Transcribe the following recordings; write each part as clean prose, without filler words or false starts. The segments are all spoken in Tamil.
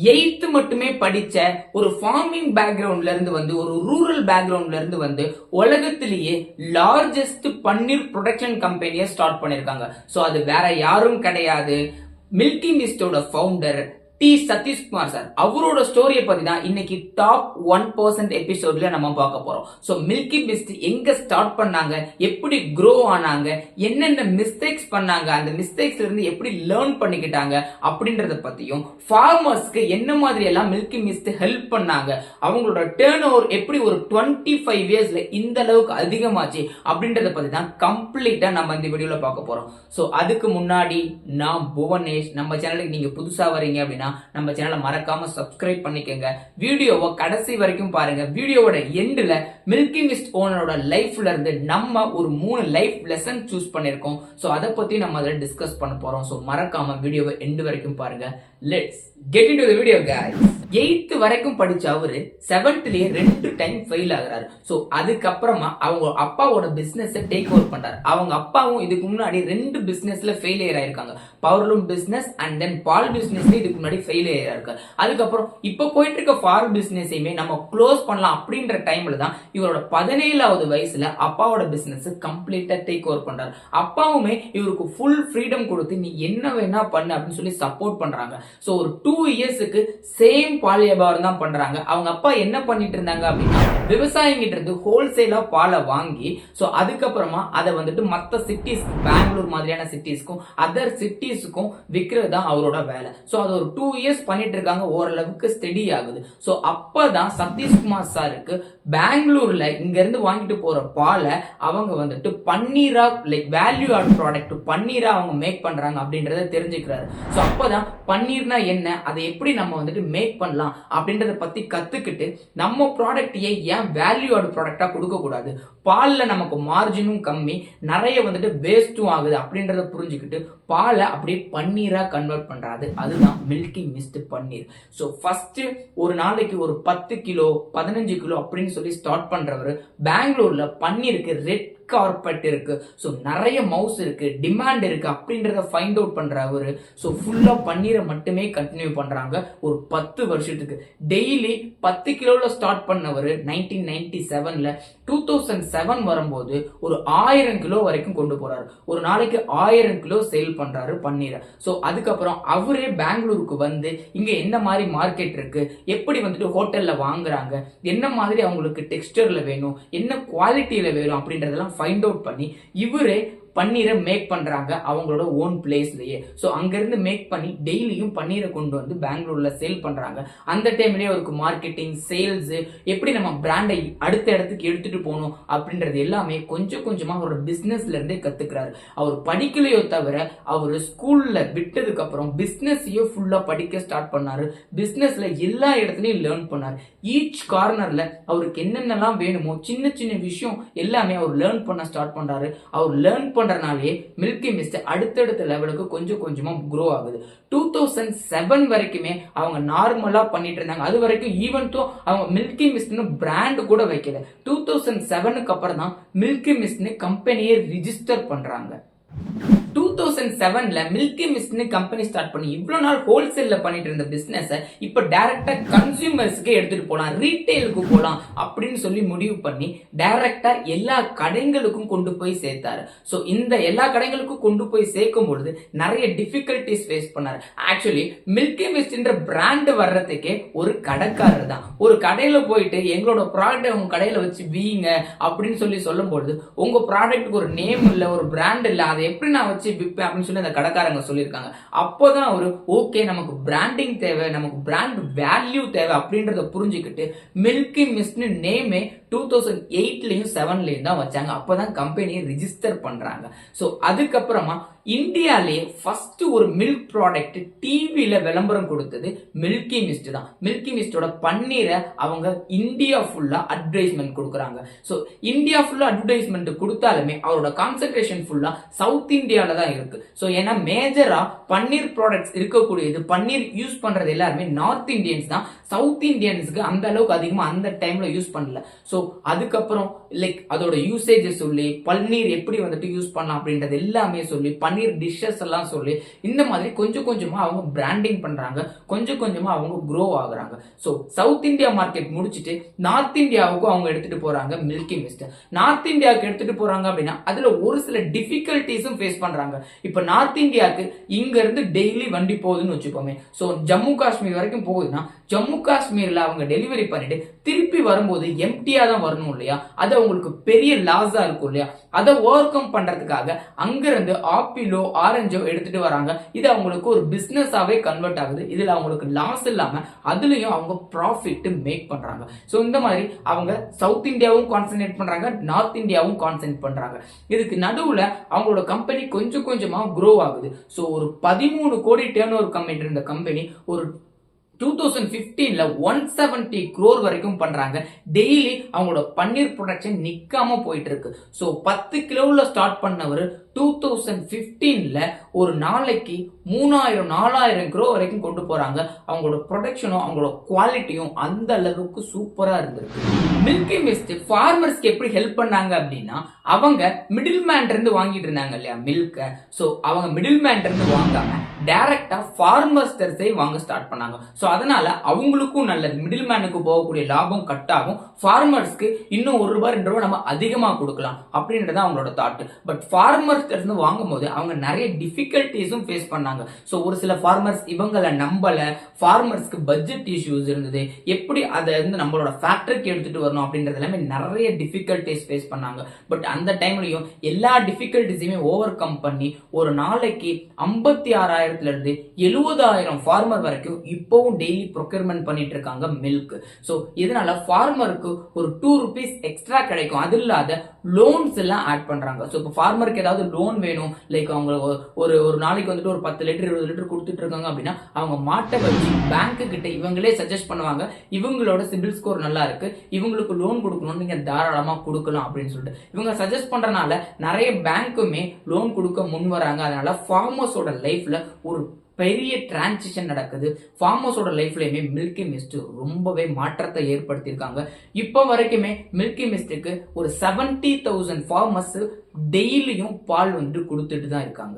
8th மட்டுமே படிச்ச ஒரு ஃபார்மிங் பேக்ரவுண்ட்ல இருந்து வந்து ஒரு ரூரல் பேக்ரவுண்ட்ல இருந்து வந்து உலகத்திலேயே லார்ஜஸ்ட் பன்னீர் ப்ரொடக்ஷன் கம்பெனியை ஸ்டார்ட் பண்ணிருக்காங்க. சோ அது வேற யாரும் கிடையாது, மில்கி மிஸ்டோட ஃபவுண்டர் டி சதீஷ்குமார் சார். அவரோட ஸ்டோரியை பத்தி தான் இன்னைக்கு டாப் 1% எபிசோட்ல நம்ம பார்க்க போறோம். சோ மில்கி மிஸ்ட் எங்க ஸ்டார்ட் பண்ணாங்க, எப்படி க்ரோ ஆனாங்க, என்னென்ன மிஸ்டேக்ஸ் பண்ணாங்க, அந்த மிஸ்டேக்ஸ்ல இருந்து எப்படி லேர்ன் பண்ணிக்கிட்டாங்க அப்படின்றத பத்தியும், ஃபார்மர்ஸ்க்கு என்ன மாதிரி எல்லாம் மில்கி மிஸ்ட் ஹெல்ப் பண்ணாங்க, அவங்களோட டர்ன் ஓவர் எப்படி ஒரு 25 இயர்ஸ்ல இந்த அளவுக்கு அதிகமாச்சு அப்படின்றத பத்தி தான் கம்ப்ளீட்டா நம்ம இந்த வீடியோல பார்க்க போறோம். சோ அதுக்கு முன்னாடி நான் புவனேஷ். நம்ம சேனலுக்கு நீங்க புதுசா வரீங்க அப்படின்னா நம்ம சேனலை மறக்காம சப்ஸ்கிரைப் பண்ணிக்கங்க. வீடியோவை கடைசி வரைக்கும் பாருங்க. வீடியோவோட எண்ட்ல மில்கி மிஸ்ட் ஓனரோட லைஃப்ல இருந்து நம்ம ஒரு 3 லைஃப் லெசன் சூஸ் பண்ணிருக்கோம். சோ அதை பத்தி நம்ம அதில் டிஸ்கஸ் பண்ண போறோம். சோ மறக்காம வீடியோவை எண்ட் வரைக்கும் பாருங்க. Let's get into the video guys. 8th வரைக்கும் படிச்ச அவரு 7thலயே 2 டைம் ஃபெயில் ஆகுறாரு. சோ அதுக்கப்புறமா அவங்க அப்பாவோட பிசினஸ் டேக் ஓவர் பண்றாரு. அவங்க அப்பாவும் இதுக்கு முன்னாடி 2 பிசினஸ்ல ஃபெயிலியர் ஆயிருக்காங்க. பவர்லூம் பிசினஸ் அண்ட் தென் பால் பிசினஸ்ல இதுக்கு முன்னாடி ஃபெயிலியர் ஆயிருக்காரு. அதுக்கப்புறம் இப்ப போயிட்டு இருக்க ஃபார்ம் பிசினஸையுமே நம்ம க்ளோஸ் பண்ணலாம் அப்படின்ற டைம்ல தான் இவரோட 17வது வயசுல அப்பாவோட பிசினஸ் கம்ப்ளீட்டா டேக் ஓவர் பண்றாரு. அப்பாவுமே இவருக்கு ஃபுல் ஃப்ரீடம் கொடுத்து நீ என்ன வேணா பண்ணு அப்படின்னு சொல்லி சப்போர்ட் பண்றாங்க. சோ ஒரு 2 இயர்ஸ்க்கு சேம் பால் வியாபாரம் தான் பண்றாங்க. அவங்க அப்பா என்ன பண்ணிட்டு இருந்தாங்க அப்படின்னா விவசாயிங்கிட்ட இருந்து ஹோல்சேலா பாலை வாங்கி சோ அதுக்கப்புறமா அதை வந்துட்டு மத்த சிட்டிஸ், பெங்களூர் மாதிரியான சிட்டிஸ்க்கும் அதர் சிட்டிஸ்க்கும் விற்கிறது தான் அவரோட வேலை. சோ அது ஒரு 2 இயர்ஸ் பண்ணிட்டு இருக்காங்க. ஓரளவுக்கு ஸ்டெடி ஆகுது. சோ அப்பதான் சதீஷ்குமார் சாருக்கு பெங்களூர்ல இங்க இருந்து வாங்கிட்டு போற பாலை அவங்க வந்துட்டு பன்னீரா, லைக் வேல்யூ ஆட் ப்ராடக்ட் பன்னீரா அவங்க மேக் பண்றாங்க அப்படின்றத தெரிஞ்சுக்கிறாரு. சோ அப்பதான் பன்னீர்னா என்ன, அதை எப்படி நம்ம வந்துட்டு மேக் பண்ணலாம் அப்படின்றத பத்தி கத்துக்கிட்டு நம்ம ப்ராடக்டையே ஏன் வேல்யூ ஆட் ப்ராடக்டா கொடுக்க கூடாது, பால்ல நமக்கு மார்ஜினும் கம்மி, நிறைய வந்துட்டு வேஸ்டும் ஆகுது அப்படின்றத புரிஞ்சுக்கிட்டு பாலை அப்படியே பன்னீரா கன்வெர்ட் பண்றாரு. அதுதான் மில்கி மிஸ்ட் பன்னீர். சோ ஃபர்ஸ்ட் ஒரு நாளைக்கு ஒரு 10 கிலோ 15 கிலோ அப்படின்னு சொல்லி ஸ்டார்ட் பண்றவரு பெங்களூர்ல பன்னீருக்கு ரெட் கார்பெட் இருக்கு, சோ நிறைய மவுஸ் இருக்கு, டிமாண்ட் இருக்கு அப்படின்றத ஃபைண்ட் அவுட் பண்ற அவரு சோ ஃபுல்லா பன்னீரை மட்டுமே கண்டினியூ பண்றாங்க ஒரு 10 வருஷத்துக்கு. டெய்லி 10 கிலோல ஸ்டார்ட் பண்ணவர் 1997ல 2007 வரும்போது ஒரு 1000 கிலோ வரைக்கும் கொண்டு போறாரு. ஒரு நாளைக்கு 1000 கிலோ சேல் பண்றாரு பன்னீரை. சோ அதுக்கப்புறம் அவரே பெங்களூருக்கு வந்து இங்க என்ன மாதிரி மார்க்கெட் இருக்கு, எப்படி வந்துட்டு ஹோட்டல்ல வாங்குறாங்க, என்ன மாதிரி அவங்களுக்கு டெக்ஸ்டர்ல வேணும், என்ன குவாலிட்டியில வேணும் அப்படின்றதெல்லாம் ஃபைண்ட் அவுட் பண்ணி இவரே பன்னீரை மேக் பண்றாங்க அவங்களோட ஓன் பிளேஸ்லயே. சோ அங்க இருந்து மேக் பண்ணி டெய்லியும் பன்னீரை கொண்டு வந்து பெங்களூர்ல சேல் பண்றாங்க. அந்த டைம்லயே அவருக்கு மார்க்கெட்டிங், சேல்ஸ், எப்படி நம்ம பிராண்டை அடுத்த இடத்துக்கு எடுத்துட்டு போகணும் அப்படின்றது எல்லாமே கொஞ்சம் கொஞ்சமா அவரோட பிசினஸ்ல இருந்தே கத்துக்கிறாரு. அவர் படிக்கலையோ தவிர அவர் ஸ்கூல்ல விட்டதுக்கு அப்புறம் பிசினஸையோ ஃபுல்லா படிக்க ஸ்டார்ட் பண்ணாரு. பிசினஸ்ல எல்லா இடத்துலயும் லேர்ன் பண்ணாரு. ஈச் கார்னர்ல அவருக்கு என்னென்னலாம் வேணுமோ சின்ன சின்ன விஷயம் எல்லாமே அவர் லேர்ன் பண்ண ஸ்டார்ட் பண்றாரு. அவர் லேர்ன் பண்றனாலே மில்கி மிஸ்ட் அடுத்தடுத்த லெவலுக்கு கொஞ்சம் கொஞ்சமா க்ரோ ஆகுது. 2007 வரைக்குமே அவங்க நார்மலா பண்ணிட்டு இருந்தாங்க. அது வரைக்கும் ஈவன் தோ அவங்க மில்கி மிஸ்ட்னு பிராண்ட் கூட வைக்கல. 2007க்கு அப்புறம் தான் மில்கி மிஸ்ட்னு கம்பெனியை ரிஜிஸ்டர் பண்றாங்க. 2007ல மில்கி மிஸ்ட்னு கம்பெனி ஸ்டார்ட் பண்ணி இவ்வளவு நாள் ஹோல்சேல்ல பண்ணிட்டு இருந்த பிசினஸ் இப்ப டைரக்டா கன்சியூமர்ஸ்க்கே எடுத்துட்டு போலாம், ரீட்டைலுக்கு போலாம் அப்படின்னு சொல்லி முடிவு பண்ணி டைரக்டா எல்லா கடைகளுக்கும் கொண்டு போய் சேர்த்தாரு. சோ இந்த எல்லா கடைகளுக்கும் கொண்டு போய் சேர்க்கும் பொழுது நிறைய டிஃபிகல்டிஸ் ஃபேஸ் பண்ணாரு. ஆக்சுவலி மில்கி மிஸ்ட்ன்ற பிராண்ட் வர்றதுக்கே ஒரு கடைக்காரர் தான். ஒரு கடையில போயிட்டு எங்களோட ப்ராடக்ட் உங்க கடையில வச்சு வீங்க அப்படின்னு சொல்லி சொல்லும் பொழுது உங்க ப்ராடக்ட்டுக்கு ஒரு நேம் இல்ல, ஒரு பிராண்ட் இல்ல, அதை எப்படி நான் வச்சு விற்பேன் அப்படின்னு சொல்லி அந்த கடைக்காரங்க சொல்லியிருக்காங்க. அப்போதான் அவரு ஓகே நமக்கு பிராண்டிங் தேவை, நமக்கு பிராண்ட் வேல்யூ தேவை அப்படின்றத புரிஞ்சுக்கிட்டு மில்கி மிஸ்ட்னு நேமே 2008லயும் 7லயும் தான் வச்சாங்க. அப்பதான் கம்பெனியை ரிஜிஸ்டர் பண்றாங்க. சோ அதுக்கப்புறமா இந்தியாலேயே ஃபர்ஸ்ட் ஒரு மில்க் ப்ராடக்ட் டிவில விளம்பரம் கொடுத்தது மில்கி மிஸ்ட் தான். மில்கி மிஸ்டோட பன்னீரை அவங்க இந்தியா ஃபுல்லா அட்வர்டைஸ்மெண்ட் கொடுக்குறாங்க. சோ இந்தியா ஃபுல்லா அட்வர்டைஸ்மெண்ட் கொடுத்தாலுமே அவரோட கான்சென்ட்ரேஷன் ஃபுல்லா சவுத் இந்தியால தான் இருக்கு. சோ ஏன்னா மேஜரா பன்னீர் ப்ராடக்ட்ஸ் இருக்கக்கூடியது, பன்னீர் யூஸ் பண்றது எல்லாருமே நார்த் இந்தியன்ஸ் தான். சவுத் இந்தியன்ஸ்க்கு அந்த அளவுக்கு அதிகமா அந்த டைம்ல யூஸ் பண்ணல. சோ ஸோ அதுக்கப்புறம் லைக் அதோட யூசேஜ் சொல்லி பன்னீர் எப்படி வந்துட்டு யூஸ் பண்ணலாம் அப்படின்றது எல்லாமே சொல்லி பன்னீர் டிஷ்ஷஸ் எல்லாம் சொல்லி இந்த மாதிரி கொஞ்சம் கொஞ்சமா அவங்க பிராண்டிங் பண்றாங்க, கொஞ்சம் கொஞ்சமா அவங்க க்ரோ ஆகுறாங்க. ஸோ சவுத் இந்தியா மார்க்கெட் முடிச்சுட்டு நார்த் இந்தியாவுக்கும் அவங்க எடுத்துட்டு போறாங்க மில்கி மிஸ்ட். நார்த் இந்தியாவுக்கு எடுத்துட்டு போறாங்க அப்படின்னா அதுல ஒரு சில டிஃபிகல்டிஸும் ஃபேஸ் பண்றாங்க. இப்ப நார்த் இந்தியாவுக்கு இங்க இருந்து டெய்லி வண்டி போகுதுன்னு வச்சுக்கோமே. ஸோ ஜம்மு காஷ்மீர் வரைக்கும் போகுதுன்னா ஜம்மு காஷ்மீர்ல அவங்க டெலிவரி பண்ணிட்டு திருப்பி வரும்போது எம்டியா தான் வரணும் இல்லையா? அது அவங்களுக்கு பெரிய லாஸா இருக்கும் இல்லையா? அதை ஓவர் கம் பண்றதுக்காக அங்கிருந்து ஆப்பிளோ ஆரஞ்சோ எடுத்துட்டு வராங்க. இது அவங்களுக்கு ஒரு பிசினஸாவே கன்வெர்ட் ஆகுது. இதுல அவங்களுக்கு லாஸ் இல்லாம அதுலயும் அவங்க ப்ராஃபிட் மேக் பண்றாங்க. ஸோ இந்த மாதிரி அவங்க சவுத் இந்தியாவும் கான்சென்ட்ரேட் பண்றாங்க, நார்த் இந்தியாவும் கான்சென்ட்ரேட் பண்றாங்க. இதுக்கு நடுவுல அவங்களோட கம்பெனி கொஞ்சம் கொஞ்சமா க்ரோ ஆகுது. ஸோ ஒரு 13 கோடி டர்ன் ஓவர் கம்பெனி இருந்த கம்பெனி ஒரு 2015ல 170 crore வரைக்கும் பண்றாங்க. டெய்லி அவங்களோட பன்னீர் ப்ரொடக்ஷன் நிக்காம போயிட்டு இருக்கு. சோ 10 கிலோல ஸ்டார்ட் பண்ணவர் 2015ல ஒரு நாளைக்கு 3000-4000 crore வரைக்கும் கொண்டு போறாங்க. அவங்களோட ப்ரொடக்ஷனும் அவங்களோட குவாலிட்டியும் அந்த அளவுக்கு சூப்பரா இருந்திருக்கு. மில்கி மிஸ்ட் ஃபார்மர்ஸ்க்கு எப்படி ஹெல்ப் பண்ணாங்க அப்படின்னா, அவங்க மிடில் மேன் இருந்து வாங்கிட்டு இருந்தாங்க இல்லையா மில்க. சோ அவங்க மிடில் மேன் இருந்து வாங்காம டைரக்டா ஃபார்மர்ஸ்டர்ஸே வாங்க ஸ்டார்ட் பண்ணாங்க. சோ அதனால அவங்களுக்கும் நல்லது, மிடில் மேனுக்கு போகக்கூடிய லாபம் கட் ஆகும், ஃபார்மர்ஸ்க்கு இன்னும் ₹1-2 நம்ம அதிகமா கொடுக்கலாம் அப்படின்றது அவங்களோட தாட். பட் ஃபார்மர்ஸ் வாங்கும் போது அவங்க நிறைய டிஃபிகல்டிஸும் ஃபேஸ் பண்ணாங்க. சோ ஒரு சில ஃபார்மர்ஸ் இவங்களை நம்பல, ஃபார்மர்ஸ்க்கு பட்ஜெட் இஷ்யூஸ் இருந்தது, எப்படி அதை வந்து நம்மளோட ஃபேக்டரிக்கு எடுத்துட்டு வரணும் அப்படின்றது எல்லாமே நிறைய டிஃபிகல்டிஸ் ஃபேஸ் பண்ணாங்க. பட் அந்த டைம்லயும் எல்லா டிஃபிகல்டிஸையுமே ஓவர் கம் பண்ணி ஒரு நாளைக்கு 56,000 இருந்து 70,000 ஃபார்மர் வரைக்கும் இப்பவும் டெய்லி ப்ரொக்யூர்மெண்ட் பண்ணிட்டு இருக்காங்க மில்க். சோ இதனால ஃபார்மருக்கு ஒரு ₹2 எக்ஸ்ட்ரா கிடைக்கும். அது இல்லாத லோன்ஸ் எல்லாம் ஆட் பண்றாங்க. சோ இப்போ ஃபார்மருக்கு ஏதாவது லோன் வேணும், லைக் அவங்க ஒரு நாளைக்கு வந்துட்டு ஒரு 10 லிட்டர் 20 லிட்டர் கொடுத்துட்டு இருக்காங்க அப்படின்னா அவங்க மாட்டை வச்சு பேங்க் கிட்ட இவங்களே சஜஸ்ட் பண்ணுவாங்க, இவங்களோட சிபில் ஸ்கோர் நல்லா இருக்கு, இவங்களுக்கு லோன் கொடுக்கணும், நீங்க தாராளமா கொடுக்கலாம் அப்படின்னு சொல்லிட்டு இவங்க சஜஸ்ட் பண்றதுனால நிறைய பேங்க்குமே லோன் கொடுக்க முன் வராங்க. அதனால ஃபார்மர்ஸோட லைஃப்ல ஒரு பெரிய டிரான்சிஷன் நடக்குது. ஃபார்மர்ஸோட லைஃப்லயுமே மில்கி மிஸ்ட் ரொம்பவே மாற்றத்தை ஏற்படுத்தியிருக்காங்க. இப்போ வரைக்குமே மில்கி மிஸ்டுக்கு ஒரு 70,000 ஃபார்மர்ஸ் டெய்லியும் பால் வந்து கொடுத்துட்டு தான் இருக்காங்க.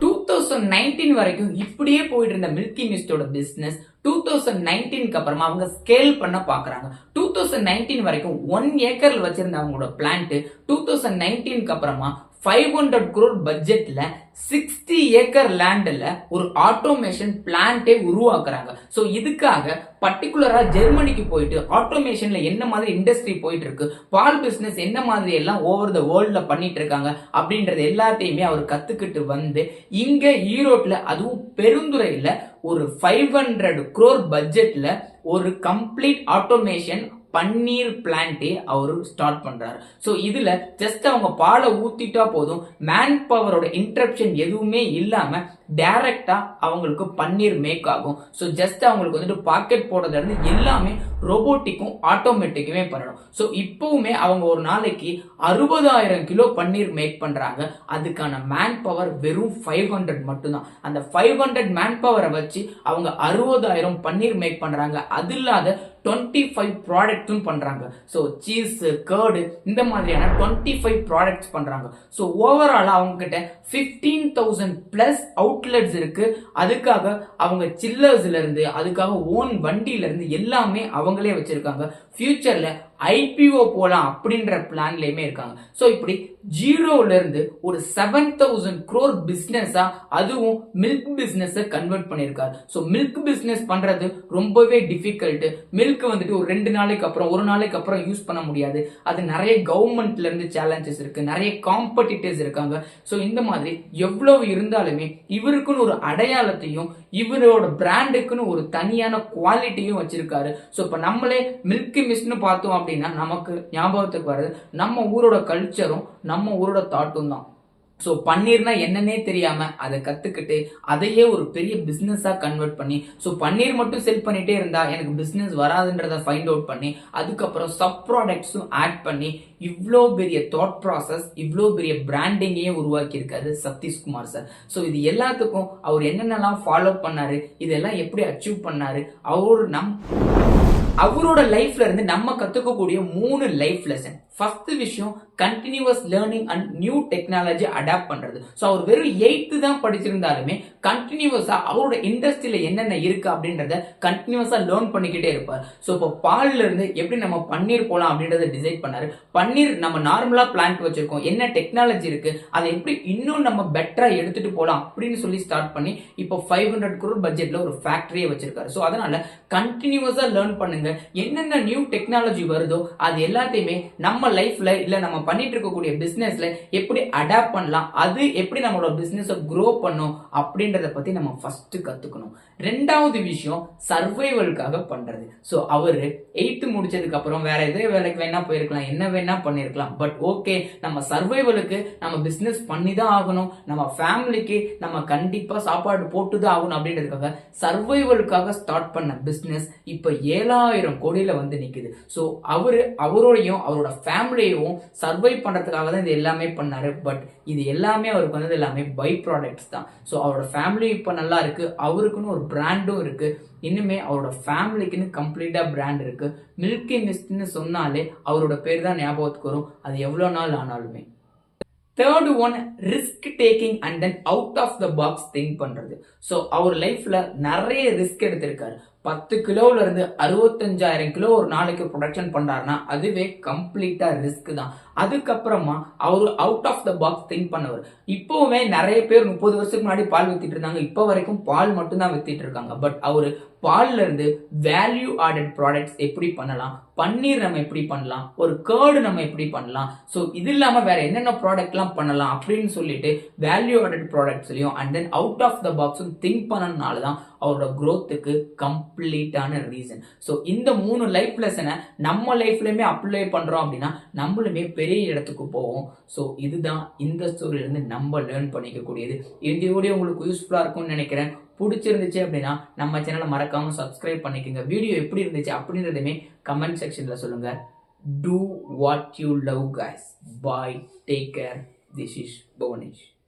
2019 வரைக்கும் இப்படியே போயிட்டு இருந்த மில்கி மிஸ்டோட பிசினஸ் 2019க்கு அப்புறமா அவங்க ஸ்கேல் பண்ண பாக்குறாங்க. 2019 வரைக்கும் 1 ஏக்கர்ல வச்சிருந்த அவங்களோட பிளான்ட் 2019க்கு அப்புறமா 500 crore பட்ஜெட்ல 60 ஏக்கர் லேண்ட்ல ஒரு ஆட்டோமேஷன் பிளான்ட்டே உருவாக்குறாங்க. சோ இதுக்காக பர்டிகுலரா ஜெர்மனிக்கு போயிட்டு ஆட்டோமேஷன்ல என்ன மாதிரி இண்டஸ்ட்ரி போயிட்டு இருக்கு, பால் பிசினஸ் என்ன மாதிரி எல்லாம் ஓவர் த வேர்ல்ட்ல பண்ணிட்டு இருக்காங்க அப்படின்றது எல்லாத்தையுமே அவர் கத்துக்கிட்டு வந்து இங்க ஈரோட்ல அதுவும் பெருந்துறையில ஒரு 500 crore பட்ஜெட்ல ஒரு கம்ப்ளீட் ஆட்டோமேஷன் பன்னீர் பிளான்ட்டே அவரு ஸ்டார்ட் பண்றாரு. சோ இதுல ஜஸ்ட் அவங்க பாலை ஊத்திட்டா போதும், மேன் பவரோட இன்டரப்ஷன் எதுவுமே இல்லாம டைரக்டா அவங்களுக்கு பன்னீர் மேக் ஆகும். சோ ஜஸ்ட் அவங்களுக்கு வந்துட்டு பாக்கெட் போடுறதுல இருந்து எல்லாமே ரோபோட்டிக்கும் ஆட்டோமேட்டிக்குமே பண்ணணும். சோ இப்பவுமே அவங்க ஒரு நாளைக்கு 60,000 கிலோ பன்னீர் மேக் பண்றாங்க. அதுக்கான மேன் பவர் வெறும் 500 மட்டும்தான். அந்த 500 மேன் பவரை வச்சு அவங்க 60,000 பன்னீர் மேக் பண்றாங்க. அது இல்லாத 25 ப்ராடக்ட்ஸும் பண்றாங்க. சோ சீஸ், கர்டு இந்த மாதிரியான 25 ப்ராடக்ட்ஸ் பண்றாங்க. சோ ஓவராலா அவங்க கிட்ட 15,000 பிளஸ் அவுட்லெட்ஸ் இருக்கு. அதுக்காக அவங்க சில்லர்ஸ்ல இருந்து, அதுக்காக ஓன் வண்டியில இருந்து எல்லாமே அவங்களே வச்சிருக்காங்க. ஃபியூச்சர்ல ஐபிஓ போலாம் அப்படின்ற பிளான்லயுமே இருக்காங்க. சோ இப்படி ஜீரோல இருந்து ஒரு 7,000 crore பிசினஸா அதுவும் மில்க் பிசினஸ் கன்வெர்ட் பண்ணிருக்காரு. சோ மில்க் பிசினஸ் பண்றது ரொம்பவே டிஃபிகல்ட். மில்க் வந்துட்டு ஒரு 2 நாளைக்கு அப்புறம் 1 நாளைக்கு அப்புறம் யூஸ் பண்ண முடியாது. அது நிறைய கவர்மெண்ட்ல இருந்து சேலஞ்சஸ் இருக்கு, நிறைய காம்படிட்டர்ஸ் இருக்காங்க. சோ இந்த மாதிரி எவ்வளவு இருந்தாலுமே இவருக்குன்னு ஒரு அடையாளத்தையும் இவரோட பிராண்டுக்குன்னு ஒரு தனியான குவாலிட்டியும் வச்சிருக்காரு. சோ இப்ப நம்மளே மில்கி மிஸ்ட்னு பார்த்தோம் அப்படின்னா நமக்கு ஞாபகத்துக்கு வருது நம்ம ஊரோட கல்ச்சரும் நம்ம ஊரோட தாட்டும் தான். ஸோ பன்னீர்னா என்னன்னே தெரியாம அதை கத்துக்கிட்டு அதையே ஒரு பெரிய பிசினஸா கன்வெர்ட் பண்ணி, ஸோ பன்னீர் மட்டும் செல் பண்ணிட்டே இருந்தா எனக்கு பிசினஸ் வராதுன்றத ஃபைண்ட் அவுட் பண்ணி, அதுக்கப்புறம் சப் ப்ராடக்ட்ஸும் ஆட் பண்ணி இவ்வளோ பெரிய தாட் ப்ராசஸ், இவ்வளோ பெரிய பிராண்டிங்கையே உருவாக்கி இருக்காரு சதீஷ்குமார் சார். ஸோ இது எல்லாத்துக்கும் அவர் என்னென்னலாம் ஃபாலோ பண்ணாரு, இதெல்லாம் எப்படி அச்சீவ் பண்ணாரு, அவரோட லைஃப்ல இருந்து நம்ம கத்துக்கக்கூடிய 3 லைஃப் லெசன். ஃபர்ஸ்ட் விஷயம் continuous learning and new technology adapt பண்றது. ஸோ அவர் வெறும் 8th தான் படிச்சிருந்தாலுமே கண்டினியூஸா அவரோட இண்டஸ்ட்ரியில என்னென்ன இருக்கு அப்படின்றத கண்டினியூஸா லேர்ன் பண்ணிக்கிட்டே இருப்பார். ஸோ இப்போ பால்ல இருந்து எப்படி நம்ம பன்னீர் போலாம் அப்படின்றத டிசைட் பண்ணாரு. பன்னீர் நம்ம நார்மலா பிளான்ட் வச்சிருக்கோம், என்ன டெக்னாலஜி இருக்கு, அதை எப்படி இன்னும் நம்ம பெட்டரா எடுத்துட்டு போலாம் அப்படின்னு சொல்லி ஸ்டார்ட் பண்ணி இப்போ 500 crore பட்ஜெட்ல ஒரு ஃபேக்டரியை வச்சிருக்காரு. ஸோ அதனால கண்டினியூஸா லேர்ன் பண்ணுங்க. என்னென்ன நியூ டெக்னாலஜி வருதோ அது எல்லாத்தையுமே நம்ம லைஃப்ல இல்ல நம்ம பண்ணிட்டு இருக்கக்கூடிய பிசினஸ்ல எப்படி அடாப்ட் பண்ணலாம், அது எப்படி நம்மளோட பிசினஸ் க்ரோ பண்ணும் அப்படின்றத பத்தி நம்ம ஃபர்ஸ்ட் கத்துக்கணும். ரெண்டாவது விஷயம் சர்வைவலுக்காக பண்றது. சோ அவரு 8th முடிச்சதுக்கு அப்புறம் வேற எதே வேலைக்கு வேணா போயிருக்கலாம், என்ன வேணா பண்ணிருக்கலாம். பட் ஓகே, நம்ம சர்வைவலுக்கு நம்ம பிசினஸ் பண்ணி தான் ஆகணும், நம்ம ஃபேமிலிக்கு நம்ம கண்டிப்பா சாப்பாடு போட்டு தான் ஆகணும் அப்படின்றதுக்காக சர்வைவலுக்காக ஸ்டார்ட் பண்ண பிசினஸ் இப்ப 7,000 கோடியில வந்து நிக்குது. சோ அவரோடையும் அவரோட ஃபேமிலியையும் சர்வை பண்றதுக்காக தான் இது எல்லாமே பண்ணாரு. பட் இது எல்லாமே அவருக்கு வந்தது எல்லாமே பை ப்ராடக்ட்ஸ் தான். ஸோ அவரோட ஃபேமிலி இப்போ நல்லா இருக்கு, அவருக்குன்னு ஒரு பிராண்டும் இருக்கு, இன்னுமே அவரோட ஃபேமிலிக்குன்னு கம்ப்ளீட்டா பிராண்ட் இருக்கு. மில்கி மிஸ்ட்னு சொன்னாலே அவரோட பேர் தான் ஞாபகத்துக்கு வரும், அது எவ்வளவு நாள் ஆனாலுமே. Third one risk taking and then out of the box think பண்றது. ஸோ அவர் லைஃப்ல நிறைய ரிஸ்க் எடுத்திருக்காரு. 10 கிலோல இருந்து 65,000 கிலோ ஒரு நாளைக்கு ப்ரொடக்ஷன் பண்றாருன்னா அதுவே கம்ப்ளீட்டா ரிஸ்க் தான். அதுக்கப்புறமா அவரு out of the box think பண்ணவர். இப்போவுமே நிறைய பேர் 30 வருஷத்துக்கு முன்னாடி பால் வித்திட்டு இருந்தாங்க, இப்போ வரைக்கும் பால் மட்டும் தான் வித்திட்டு இருக்காங்க. பட் அவரு பால்ல இருந்து வேல்யூ ஆடட் ப்ராடக்ட்ஸ் எப்படி பண்ணலாம், பன்னீர் நம்ம எப்படி பண்ணலாம், ஒரு கர்டு நம்ம எப்படி பண்ணலாம், ஸோ இது இல்லாம வேற என்னென்ன ப்ராடக்ட் எல்லாம் பண்ணலாம் அப்படின்னு சொல்லிட்டு வேல்யூ ஆடட் ப்ராடக்ட்ஸ்லயும் and then out of the பாக்ஸும் திங்க் பண்ணனால தான் அவரோட growthக்கு கம்ப்ளீட்டான ரீசன். ஸோ இந்த 3 லைஃப் லெசனை நம்ம லைஃப்லயுமே அப்ளை பண்றோம் அப்படின்னா நம்மளுமே பெரிய இடத்துக்கு போவோம். ஸோ இதுதான் இந்த ஸ்டோரியில இருந்து நம்ம லேர்ன் பண்ணிக்க கூடியது. இந்த வீடியோ உங்களுக்கு யூஸ்ஃபுல்லா இருக்கும்னு நினைக்கிறேன். பிடிச்சிருந்துச்சு அப்படின்னா நம்ம சேனலை மறக்காம சப்ஸ்கிரைப் பண்ணிக்கோங்க. வீடியோ எப்படி இருந்துச்சு அப்படின்றதுமே கமெண்ட் செக்ஷன்ல சொல்லுங்க. Do what you love, guys. Bye. Take care. This is Bhuvanesan.